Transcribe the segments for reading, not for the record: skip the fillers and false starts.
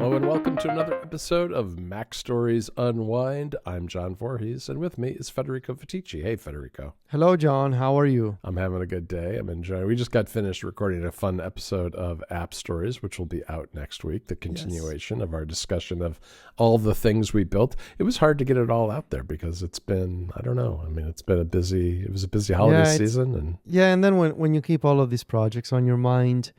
Hello and welcome to another episode of MacStories Unwind. I'm John Voorhees, and with me is Federico Fetici. Hey, Federico. Hello, John. How are you? I'm having a good day. I'm enjoying. We just got finished recording a fun episode of App Stories, which will be out next week. The continuation of our discussion of all the things we built. It was hard to get it all out there because it's been, I don't know. I mean, it was a busy holiday season, and then when you keep all of these projects on your mind,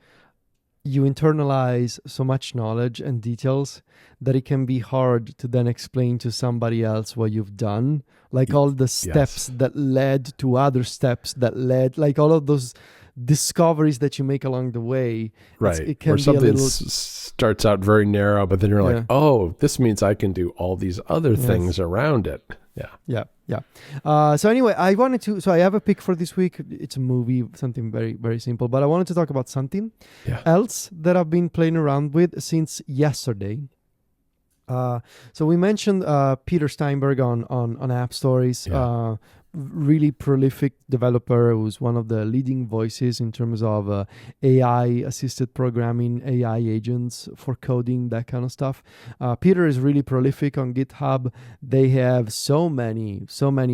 you internalize so much knowledge and details that it can be hard to then explain to somebody else what you've done. Like all the steps that led to other steps that led, like all of those discoveries that you make along the way. Right. It can Where be something a little... starts out very narrow, but then you're like, oh, this means I can do all these other things around it. Yeah. So anyway, I have a pick for this week. It's a movie, something very, very simple. But I wanted to talk about something else that I've been playing around with since yesterday. So we mentioned Peter Steinberg on App Stories. Really prolific developer who's one of the leading voices in terms of AI assisted programming, AI agents for coding, that kind of stuff. Peter is really prolific on GitHub. They have so many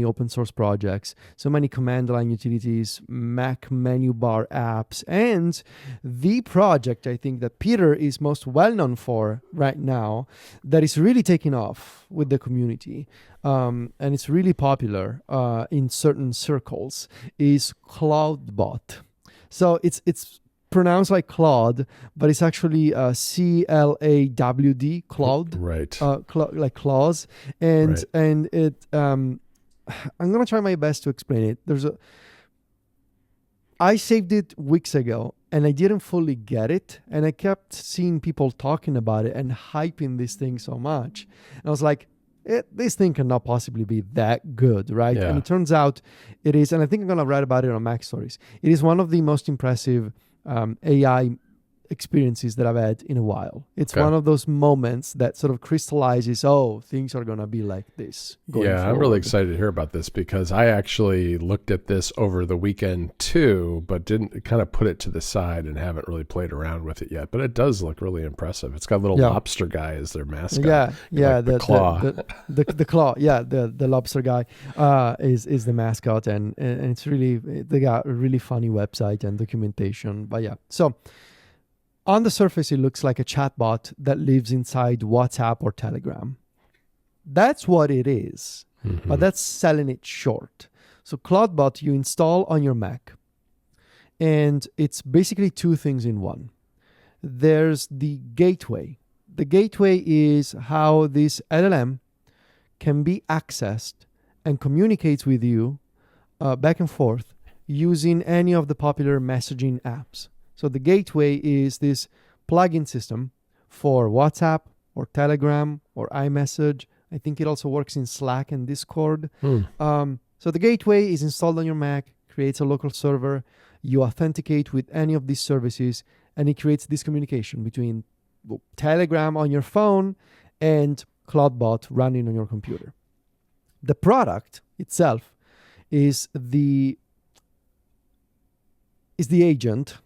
open source projects, so many command line utilities, Mac menu bar apps, and the project I think that Peter is most well known for right now that is really taking off with the community. And it's really popular in certain circles, is Clawdbot. So it's pronounced like Claude, but it's actually CLAWD, Claude, right? Like claws, and it. I'm gonna try my best to explain it. I saved it weeks ago, and I didn't fully get it, and I kept seeing people talking about it and hyping this thing so much, and I was like, this thing cannot possibly be that good, right? Yeah. And it turns out it is, and I think I'm going to write about it on MacStories. It is one of the most impressive AI experiences that I've had in a while. It's one of those moments that sort of crystallizes, things are going to be like this going forward. I'm really excited to hear about this because I actually looked at this over the weekend too, but didn't kind of put it to the side and haven't really played around with it yet. But it does look really impressive. It's got a little lobster guy as their mascot. The claw. The claw. Yeah, the lobster guy is the mascot, and it's really, they got a really funny website and documentation. But so on the surface, it looks like a chatbot that lives inside WhatsApp or Telegram. That's what it is, but that's selling it short. So Clawdbot you install on your Mac, and it's basically two things in one. There's the gateway. The gateway is how this LLM can be accessed and communicates with you back and forth using any of the popular messaging apps. So the gateway is this plugin system for WhatsApp or Telegram or iMessage. I think it also works in Slack and Discord. So the gateway is installed on your Mac, creates a local server. You authenticate with any of these services, and it creates this communication between Telegram on your phone and Clawdbot running on your computer. The product itself is the agent,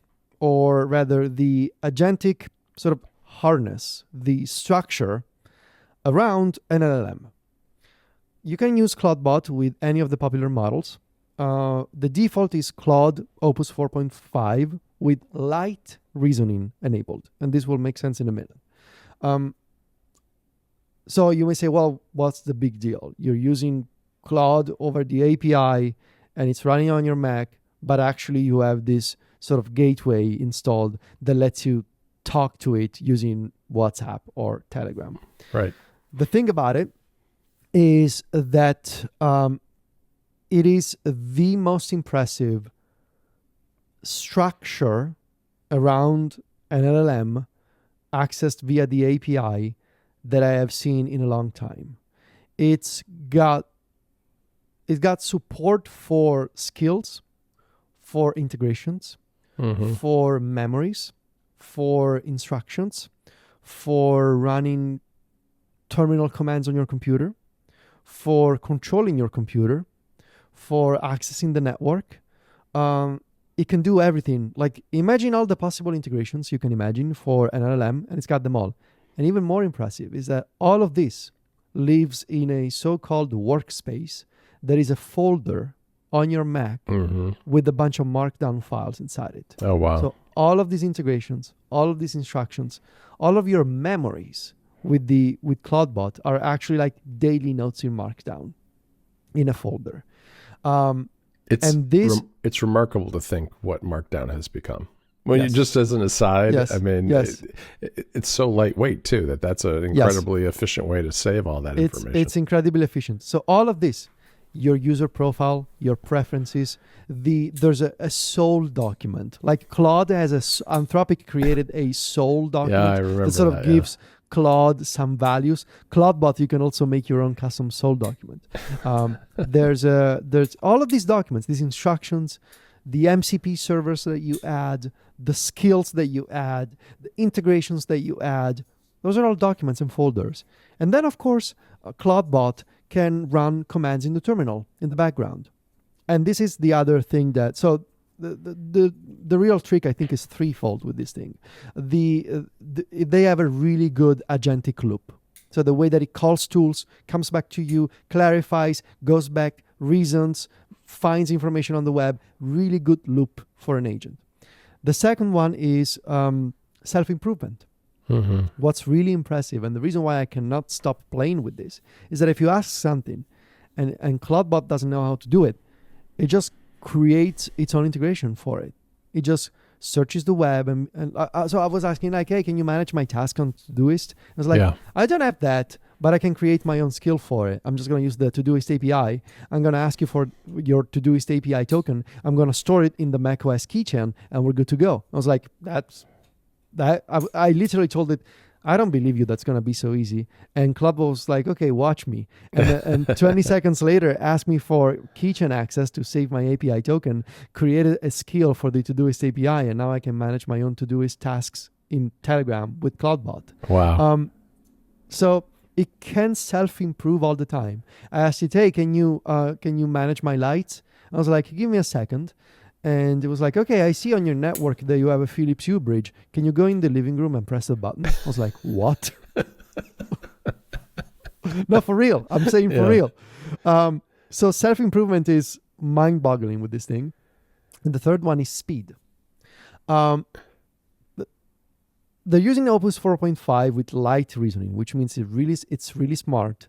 or rather the agentic sort of harness, the structure around an LLM. You can use Clawdbot with any of the popular models. The default is Claude Opus 4.5 with light reasoning enabled, and this will make sense in a minute. So you may say, well, what's the big deal? You're using Claude over the API, and it's running on your Mac, but actually you have this sort of gateway installed that lets you talk to it using WhatsApp or Telegram. Right. The thing about it is that it is the most impressive structure around an LLM accessed via the API that I have seen in a long time. It's got support for skills, for integrations, for memories, for instructions, for running terminal commands on your computer, for controlling your computer, for accessing the network. It can do everything. Like, imagine all the possible integrations you can imagine for an LLM, and it's got them all. and even more impressive, is that all of this lives in a so-called workspace that is a folder on your Mac with a bunch of markdown files inside it. Oh, wow. So all of these integrations, all of these instructions, all of your memories with Clawdbot are actually like daily notes in Markdown in a folder. It's remarkable to think what Markdown has become. Well, just as an aside, I mean, it's so lightweight too that's an incredibly efficient way to save all that information. It's incredibly efficient. So all of this, your user profile, your preferences, there's a soul document. Like Claude Anthropic created a soul document I remember that sort of gives Claude some values. Clawdbot, you can also make your own custom soul document. There's all of these documents, these instructions, the MCP servers that you add, the skills that you add, the integrations that you add. Those are all documents and folders. And then, of course, Clawdbot can run commands in the terminal in the background. And this is the other thing that... So the real trick, I think, is threefold with this thing. They have a really good agentic loop. So the way that it calls tools, comes back to you, clarifies, goes back, reasons, finds information on the web. Really good loop for an agent. The second one is self-improvement. What's really impressive, and the reason why I cannot stop playing with this, is that if you ask something and Clawdbot doesn't know how to do it, it just creates its own integration for it. It just searches the web. So I was asking, like, hey, can you manage my task on Todoist? I was like, I don't have that, but I can create my own skill for it. I'm just going to use the Todoist API. I'm going to ask you for your Todoist API token. I'm going to store it in the macOS keychain, and we're good to go. I was like, I literally told it, I don't believe you that's going to be so easy. And Clawdbot was like, okay, watch me. And 20 seconds later, asked me for keychain access to save my API token, created a skill for the Todoist API, and now I can manage my own Todoist tasks in Telegram with Clawdbot. Wow. So it can self-improve all the time. I asked it, hey, can you manage my lights? I was like, give me a second. And it was like, okay, I see on your network that you have a Philips Hue bridge. Can you go in the living room and press the button? I was like, what? No, for real. I'm saying for real. So self-improvement is mind-boggling with this thing. And the third one is speed. They're using Opus 4.5 with light reasoning, which means it's really smart.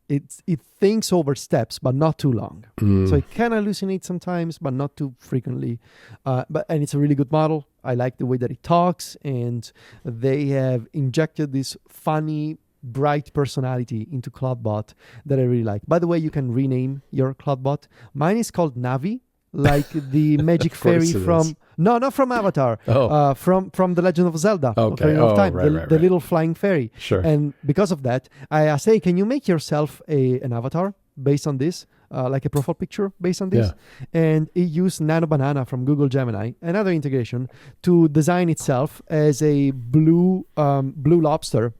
It thinks over steps, but not too long. So it can hallucinate sometimes, but not too frequently. And it's a really good model. I like the way that it talks, and they have injected this funny, bright personality into Clawdbot that I really like. By the way, you can rename your Clawdbot. Mine is called Navi, like the magic fairy from... No, not from Avatar. From The Legend of Zelda. Okay. Of Time, Right. the little flying fairy. Sure. And because of that, I asked, hey, can you make yourself an avatar based on this? Like a profile picture based on this? Yeah. And it used Nano Banana from Google Gemini, another integration, to design itself as a blue lobster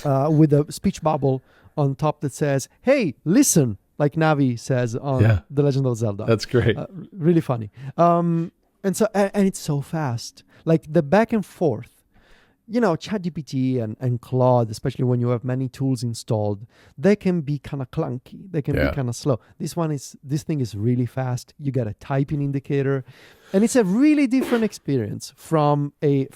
with a speech bubble on top that says, hey, listen, like Navi says on The Legend of Zelda. That's great. Really funny. And it's so fast. Like the back and forth. You know, ChatGPT and Claude, especially when you have many tools installed, they can be kind of clunky. They can be kind of slow. This thing is really fast. You get a typing indicator, and it's a really different experience from a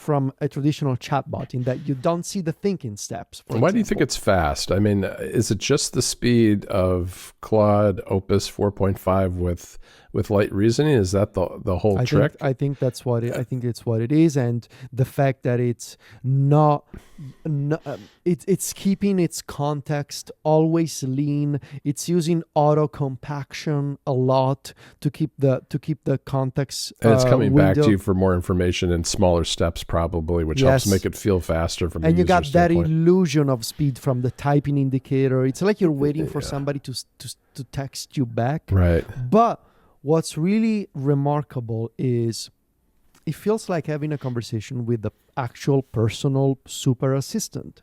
traditional chatbot in that you don't see the thinking steps. Why do you think it's fast? I mean, is it just the speed of Claude Opus 4.5 with light reasoning? Is that the whole trick? I think that's what I think it's what it is, and the fact that it's not it's keeping its context always lean. It's using auto compaction a lot to keep the context. And it's coming back to you for more information in smaller steps, probably, which helps make it feel faster from. And you got that standpoint. illusion of speed from the typing indicator. It's like you're waiting for somebody to text you back. Right. But what's really remarkable is it feels like having a conversation with the actual personal super assistant.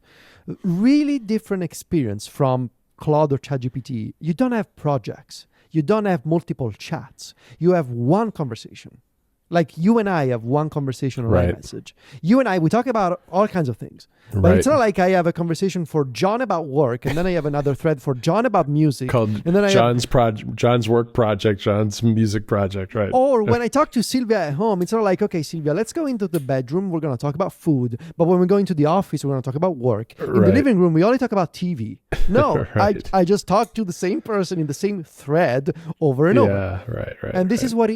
Really different experience from Claude or ChatGPT. You don't have projects. You don't have multiple chats. You have one conversation. Like you and I have one conversation or right. iMessage. You and I, we talk about all kinds of things. But Right. it's not like I have a conversation for John about work, and then I have another thread for John about music. Called and then John's work project, John's music project, right? Or when I talk to Sylvia at home, it's not like, okay, Sylvia, let's go into the bedroom. We're going to talk about food. But when we go into the office, we're going to talk about work. In the living room, we only talk about TV. No, Right. I just talk to the same person in the same thread over and over. Yeah, right. And this is what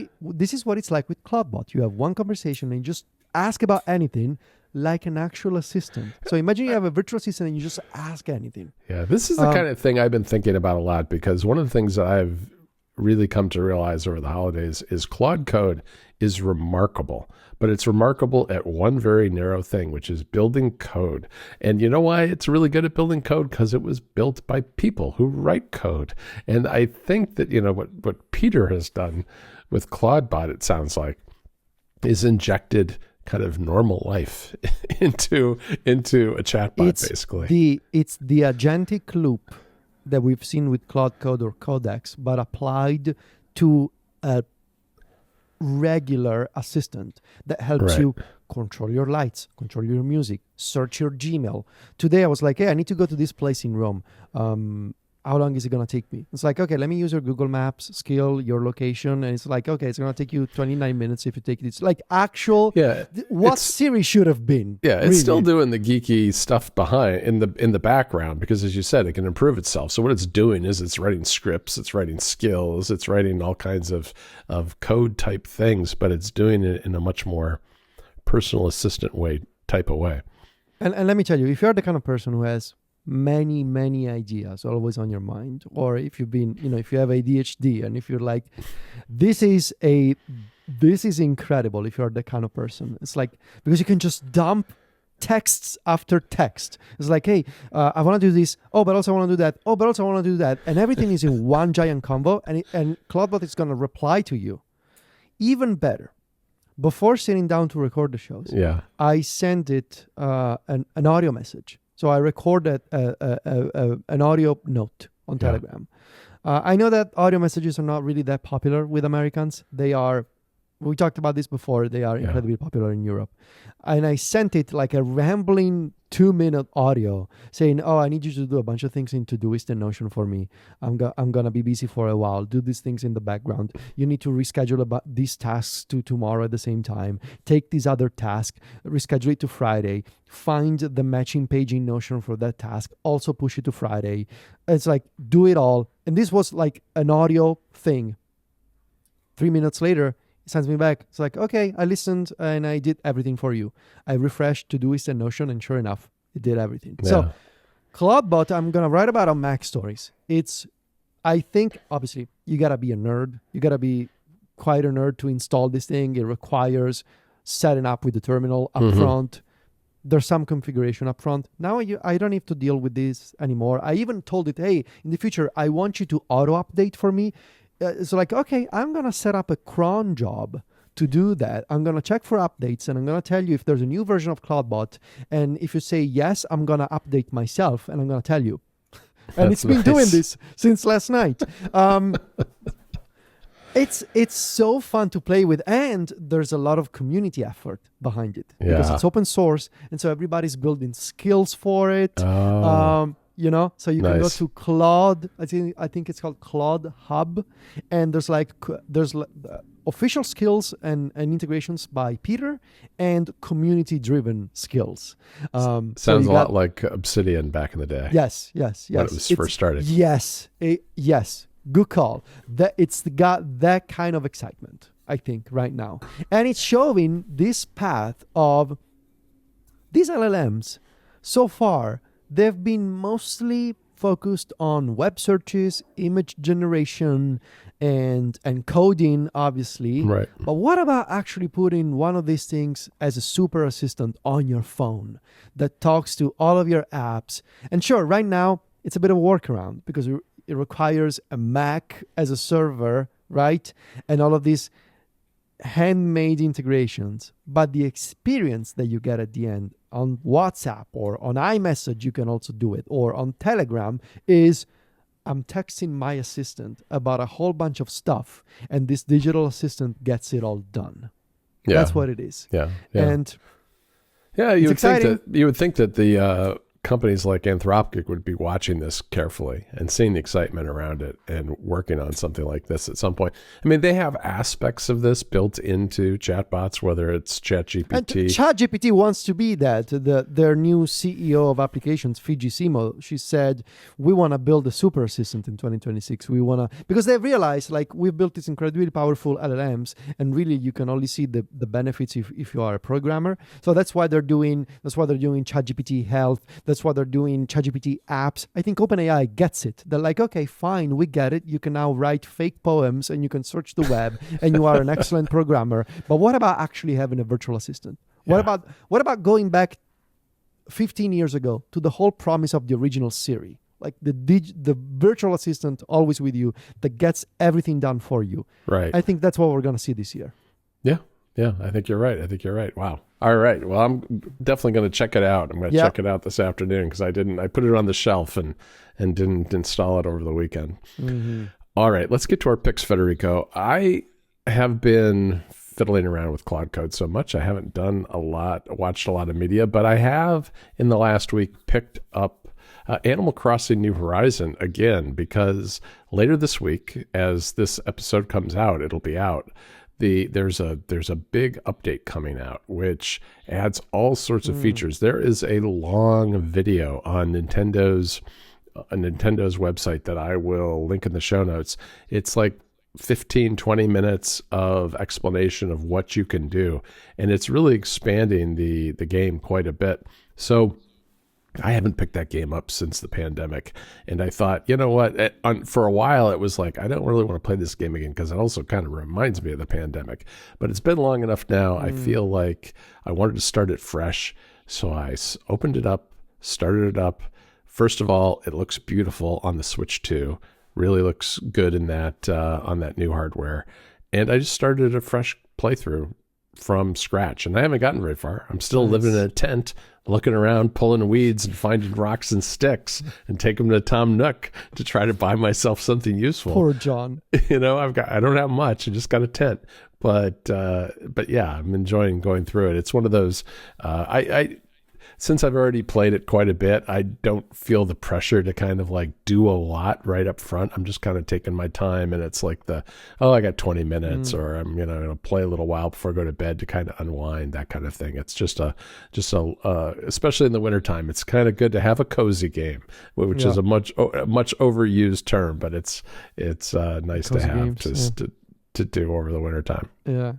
it's like with Clawdbot. You have one conversation and you just ask about anything like an actual assistant. So imagine you have a virtual assistant and you just ask anything. Yeah, this is the kind of thing I've been thinking about a lot, because one of the things that I've really come to realize over the holidays is Claude Code is remarkable, but it's remarkable at one very narrow thing, which is building code. And you know why it's really good at building code? Because it was built by people who write code. And I think that, what Peter has done with Clawdbot, it sounds like, is injected kind of normal life into a chatbot, basically. It's the agentic loop that we've seen with Claude Code or Codex, but applied to a regular assistant that helps you control your lights, control your music, search your Gmail. Today I was like, hey, I need to go to this place in Rome. How long is it going to take me? It's like, okay, let me use your Google Maps skill, your location. And it's like, okay, it's going to take you 29 minutes if you take this. Like what Siri should have been. Yeah, it's still doing the geeky stuff behind in the background, because as you said, it can improve itself. So what it's doing is it's writing scripts, it's writing skills, it's writing all kinds of code type things, but it's doing it in a much more personal assistant type of way. And let me tell you, if you're the kind of person who has many ideas always on your mind, or if you've been, if you have ADHD, and if you're like, this is incredible, if you're the kind of person, it's like, because you can just dump texts after text. It's like, hey, I want to do this, oh, but also I want to do that, oh, but also I want to do that, and everything is in one giant combo, and Clawdbot is going to reply to you. Even better, before sitting down to record the shows, I send it an audio message. So I recorded an audio note on Telegram. I know that audio messages are not really that popular with Americans. We talked about this before, they are incredibly popular in Europe. And I sent it like a rambling 2-minute audio saying, oh, I need you to do a bunch of things in Todoist and Notion for me. I'm going to be busy for a while. Do these things in the background. You need to reschedule these tasks to tomorrow at the same time. Take this other task, reschedule it to Friday. Find the matching page in Notion for that task. Also push it to Friday. It's like, do it all. And this was like an audio thing. 3 minutes later, it sends me back. It's like, okay, I listened and I did everything for you. I refreshed Todoist and Notion, and sure enough, it did everything. Yeah. So Clawdbot, I'm going to write about on MacStories. I think, obviously, you got to be a nerd. You got to be quite a nerd to install this thing. It requires setting up with the terminal up front. There's some configuration up front. Now I don't have to deal with this anymore. I even told it, hey, in the future, I want you to auto-update for me. So like, okay, I'm going to set up a cron job to do that. I'm going to check for updates, and I'm going to tell you if there's a new version of Clawdbot. And if you say yes, I'm going to update myself, and I'm going to tell you. And it's been doing this since last night. It's so fun to play with, and there's a lot of community effort behind it because it's open source, and so everybody's building skills for it. So you can go to Claude. I think it's called Claude Hub, and there's official skills and integrations by Peter, and community-driven skills. Sounds a lot like Obsidian back in the day. Yes. When it was first started. Yes. Good call. It's got that kind of excitement, I think, right now, and it's showing this path of these LLMs so far. They've been mostly focused on web searches, image generation, and coding, obviously. Right. But what about actually putting one of these things as a super assistant on your phone that talks to all of your apps? And sure, right now, it's a bit of a workaround because it requires a Mac as a server, right? And all of these handmade integrations. But the experience that you get at the end on WhatsApp or on iMessage, you can also do it, or on Telegram, is I'm texting my assistant about a whole bunch of stuff, and this digital assistant gets it all done. That's what it is. Yeah. And Yeah, exciting. you would think that the companies like Anthropic would be watching this carefully and seeing the excitement around it and working on something like this at some point. I mean, they have aspects of this built into chatbots, whether it's ChatGPT. And ChatGPT wants to be that. Their new CEO of applications, Fiji Simo, she said, we want to build a super assistant in 2026. We want to, because they realized like we've built these incredibly powerful LLMs, and really you can only see the benefits if you are a programmer. So that's why they're doing ChatGPT Health. That's why they're doing ChatGPT apps. I think OpenAI gets it. They're like, okay, fine, we get it. You can now write fake poems and you can search the web and you are an excellent programmer. But what about actually having a virtual assistant? Yeah. What about going back 15 years ago to the whole promise of the original Siri? Like the virtual assistant always with you that gets everything done for you. Right. I think that's what we're going to see this year. Yeah, I think you're right. Wow. All right. Well, I'm definitely going to check it out. I'm going to check it out this afternoon because I put it on the shelf and didn't install it over the weekend. Mm-hmm. All right, let's get to our picks, Federico. I have been fiddling around with Claude Code so much. I haven't watched a lot of media, but I have in the last week picked up Animal Crossing New Horizon again, because later this week, as this episode comes out, it'll be out. There's a big update coming out which adds all sorts of features. There is a long video on Nintendo's website that I will link in the show notes. It's like 15-20 minutes of explanation of what you can do, and it's really expanding the game quite a bit. So I haven't picked that game up since the pandemic, and I thought, you know what, for a while it was like, I don't really want to play this game again because it also kind of reminds me of the pandemic, but it's been long enough now. I feel like I wanted to start it fresh, so I opened it up, started it up. First of all, it looks beautiful on the Switch 2, really looks good in that on that new hardware, and I just started a fresh playthrough from scratch, and I haven't gotten very far. I'm still living in a tent, looking around, pulling weeds and finding rocks and sticks, and taking them to Tom Nook to try to buy myself something useful. Poor John. You know, I don't have much. I just got a tent, but yeah, I'm enjoying going through it. It's one of those. Since I've already played it quite a bit, I don't feel the pressure to kind of like do a lot right up front. I'm just kind of taking my time, and it's like I got 20 minutes, or I'm going to play a little while before I go to bed to kind of unwind, that kind of thing. It's just especially in the wintertime, it's kind of good to have a cozy game, which is a much overused term, but it's nice to have to do over the wintertime. Yeah.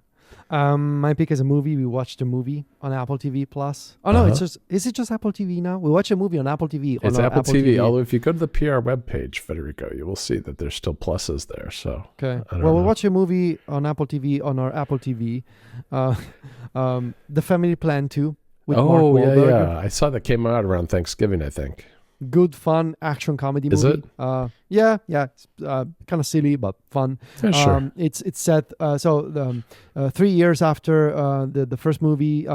My pick is a movie. We watched a movie on Apple TV Plus. Oh no, is it just Apple TV now? We watch a movie on Apple TV. It's Apple TV. Although if you go to the PR webpage, Federico, you will see that there's still pluses there. So okay. Well, we'll watch a movie on Apple TV on our Apple TV. The Family Plan 2 with Mark Wahlberg. Yeah. I saw that came out around Thanksgiving, I think. Good, fun action comedy movie. Is it? Yeah. It's kind of silly but fun. Yeah, sure. It's set 3 years after the first movie.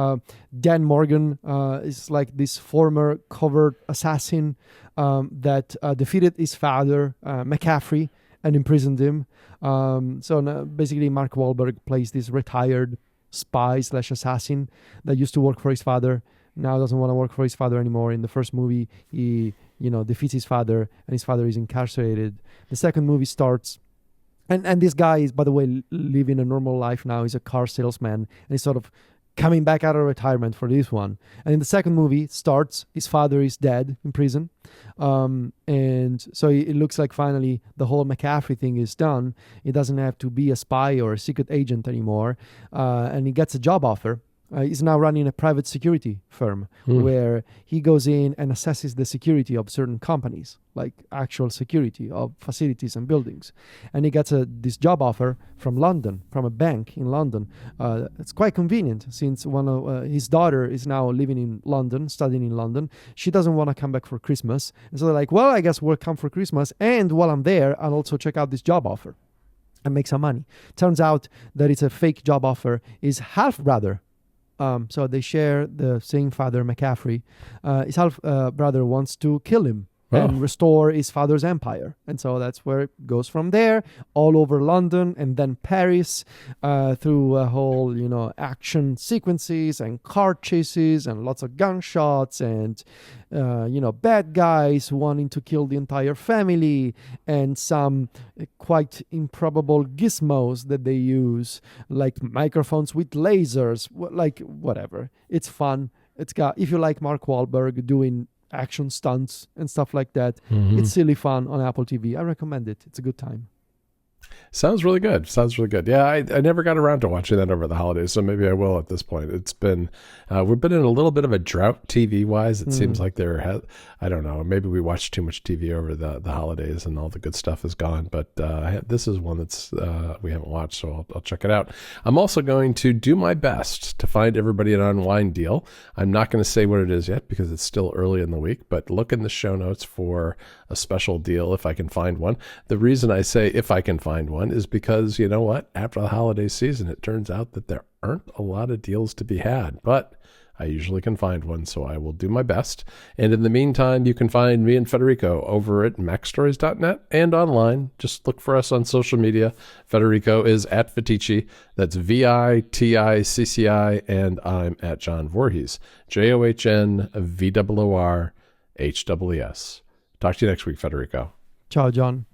Dan Morgan is like this former covert assassin that defeated his father, McCaffrey, and imprisoned him. Basically, Mark Wahlberg plays this retired spy / assassin that used to work for his father. Now doesn't want to work for his father anymore. In the first movie, he defeats his father, and his father is incarcerated. The second movie starts, and this guy is, by the way, living a normal life now. He's a car salesman, and he's sort of coming back out of retirement for this one. And in the second movie starts, his father is dead in prison, and so it looks like finally the whole McCaffrey thing is done. He doesn't have to be a spy or a secret agent anymore, and he gets a job offer. He's now running a private security firm where he goes in and assesses the security of certain companies, like actual security of facilities and buildings. And he gets this job offer from London, from a bank in London. It's quite convenient since his daughter is now living in London, studying in London. She doesn't want to come back for Christmas. And so they're like, well, I guess we'll come for Christmas. And while I'm there, I'll also check out this job offer and make some money. Turns out that it's a fake job offer. His half-brother, so they share the same father, McCaffrey. His half brother wants to kill him and restore his father's empire. And so that's where it goes from there, all over London and then Paris, through a whole, action sequences and car chases and lots of gunshots and, bad guys wanting to kill the entire family and some quite improbable gizmos that they use, like microphones with lasers, like whatever. It's fun. If you like Mark Wahlberg doing action stunts and stuff like that, it's silly fun on Apple TV. I recommend it. It's a good time. Sounds really good. Yeah, I never got around to watching that over the holidays, so maybe I will at this point. It's been, we've been in a little bit of a drought TV-wise. It seems like I don't know, maybe we watched too much TV over the holidays and all the good stuff is gone, but this is one that's we haven't watched, so I'll check it out. I'm also going to do my best to find everybody an Unwind deal. I'm not going to say what it is yet because it's still early in the week, but look in the show notes for a special deal if I can find one. The reason I say if I can find one is because, you know what, after the holiday season, it turns out that there aren't a lot of deals to be had, but I usually can find one, so I will do my best. And in the meantime, you can find me and Federico over at MacStories.net and online. Just look for us on social media. Federico is at Viticci. That's VITICCI, and I'm at John Voorhees. JOHNVOORHWES. Talk to you next week, Federico. Ciao, John.